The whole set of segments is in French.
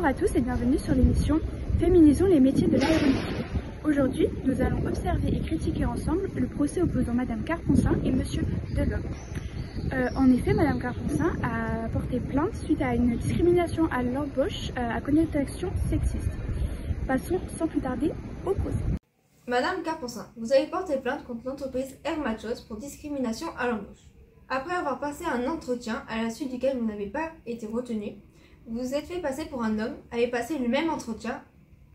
Bonjour à tous et bienvenue sur l'émission Féminisons les métiers de l'aéronautique. Aujourd'hui, nous allons observer et critiquer ensemble le procès opposant Madame Carponcin et Monsieur Delhomme. En effet, Madame Carponcin a porté plainte suite à une discrimination à l'embauche à connotation sexiste. Passons sans plus tarder au procès. Madame Carponcin, vous avez porté plainte contre l'entreprise Air Machos pour discrimination à l'embauche. Après avoir passé un entretien à la suite duquel vous n'avez pas été retenu, vous vous êtes fait passer pour un homme, avez passé le même entretien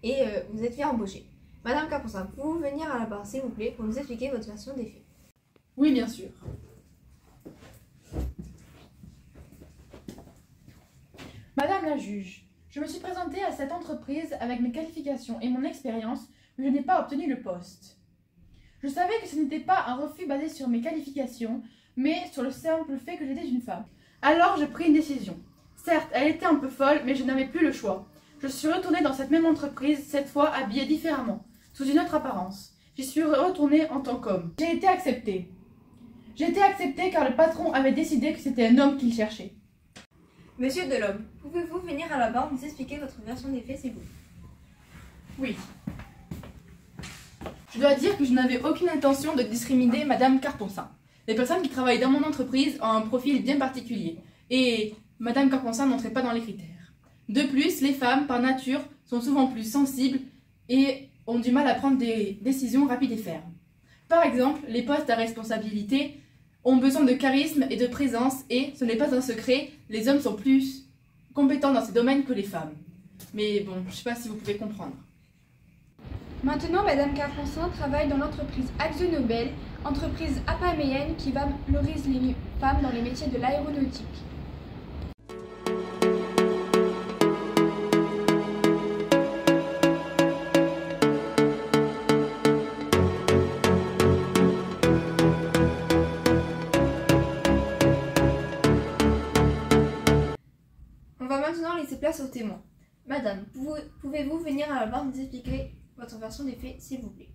et vous êtes fait embaucher. Madame Carponcin, pouvez-vous venir à la barre s'il vous plaît pour nous expliquer votre version des faits? Oui, bien sûr. Madame la juge, je me suis présentée à cette entreprise avec mes qualifications et mon expérience, mais je n'ai pas obtenu le poste. Je savais que ce n'était pas un refus basé sur mes qualifications, mais sur le simple fait que j'étais une femme. Alors j'ai pris une décision. Certes, elle était un peu folle, mais je n'avais plus le choix. Je suis retournée dans cette même entreprise, cette fois habillée différemment, sous une autre apparence. J'y suis retournée en tant qu'homme. J'ai été acceptée. J'ai été acceptée car le patron avait décidé que c'était un homme qu'il cherchait. Monsieur Delhomme, pouvez-vous venir à la barre nous expliquer votre version des faits, s'il vous plaît? Oui. Je dois dire que je n'avais aucune intention de discriminer Madame Carponcin. Les personnes qui travaillent dans mon entreprise ont un profil bien particulier. Et Madame Carponcin n'entrait pas dans les critères. De plus, les femmes, par nature, sont souvent plus sensibles et ont du mal à prendre des décisions rapides et fermes. Par exemple, les postes à responsabilité ont besoin de charisme et de présence et, ce n'est pas un secret, les hommes sont plus compétents dans ces domaines que les femmes. Mais bon, je ne sais pas si vous pouvez comprendre. Maintenant, Madame Carponcin travaille dans l'entreprise Akzo Nobel, entreprise apaméenne qui valorise les femmes dans les métiers de l'aéronautique. On va maintenant laisser place aux témoins. Madame, pouvez-vous venir à la barre nous expliquer votre version des faits, s'il vous plaît?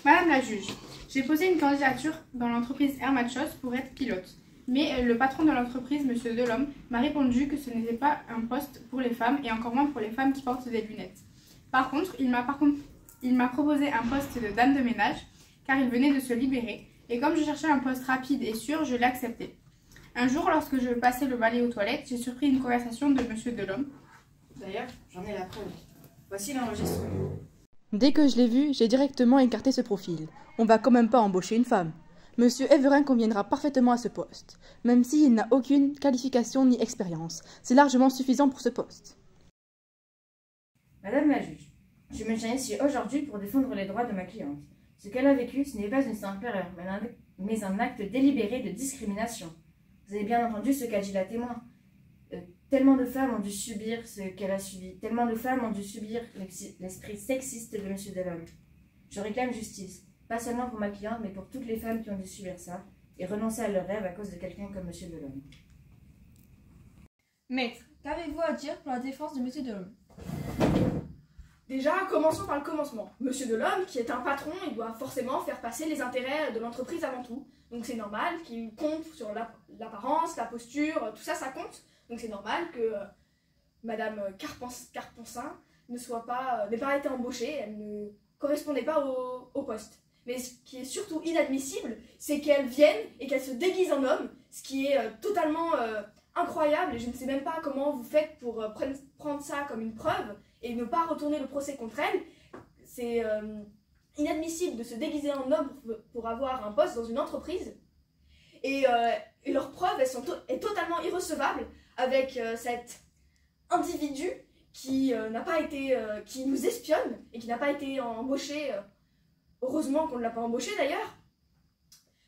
Madame la juge, j'ai posé une candidature dans l'entreprise Air Machos pour être pilote. Mais le patron de l'entreprise, Monsieur Delhomme, m'a répondu que ce n'était pas un poste pour les femmes et encore moins pour les femmes qui portent des lunettes. Par contre, il m'a proposé un poste de dame de ménage car il venait de se libérer et comme je cherchais un poste rapide et sûr, je l'ai accepté. Un jour, lorsque je passais le balai aux toilettes, j'ai surpris une conversation de Monsieur Delhomme. D'ailleurs, j'en ai la preuve. Voici l'enregistrement. Dès que je l'ai vu, j'ai directement écarté ce profil. On va quand même pas embaucher une femme. Monsieur Everin conviendra parfaitement à ce poste, même s'il n'a aucune qualification ni expérience. C'est largement suffisant pour ce poste. Madame la juge, je me tiens ici aujourd'hui pour défendre les droits de ma cliente. Ce qu'elle a vécu, ce n'est pas une simple erreur, mais un acte délibéré de discrimination. Vous avez bien entendu ce qu'a dit la témoin. Tellement de femmes ont dû subir ce qu'elle a subi. Tellement de femmes ont dû subir l'esprit sexiste de M. Delhomme. Je réclame justice, pas seulement pour ma cliente, mais pour toutes les femmes qui ont dû subir ça et renoncer à leur rêve à cause de quelqu'un comme M. Delhomme. Maître, qu'avez-vous à dire pour la défense de Monsieur Delhomme? Déjà, commençons par le commencement. Monsieur Delhomme, qui est un patron, il doit forcément faire passer les intérêts de l'entreprise avant tout. Donc c'est normal qu'il compte sur l'apparence, la posture, tout ça, ça compte. Donc c'est normal que Madame Carponcin n'ait pas été embauchée, elle ne correspondait pas au poste. Mais ce qui est surtout inadmissible, c'est qu'elle vienne et qu'elle se déguise en homme, ce qui est totalement incroyable et je ne sais même pas comment vous faites pour prendre ça comme une preuve et ne pas retourner le procès contre elle. C'est inadmissible de se déguiser en homme pour avoir un poste dans une entreprise. Et leur preuve est totalement irrecevable avec cet individu qui nous espionne et qui n'a pas été embauché. Heureusement qu'on ne l'a pas embauché d'ailleurs.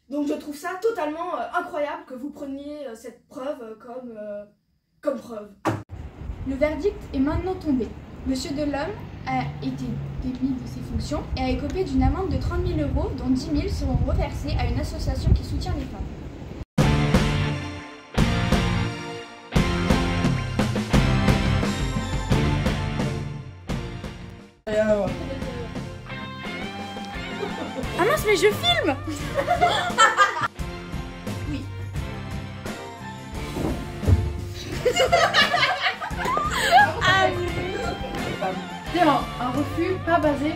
Donc je trouve ça totalement incroyable que vous preniez cette preuve comme preuve. Le verdict est maintenant tombé. Monsieur Delhomme a été démis de ses fonctions et a écopé d'une amende de 30 000 €, dont 10 000 seront reversés à une association qui soutient les femmes. Ah mince, mais je filme! Oui. C'était un refus pas basé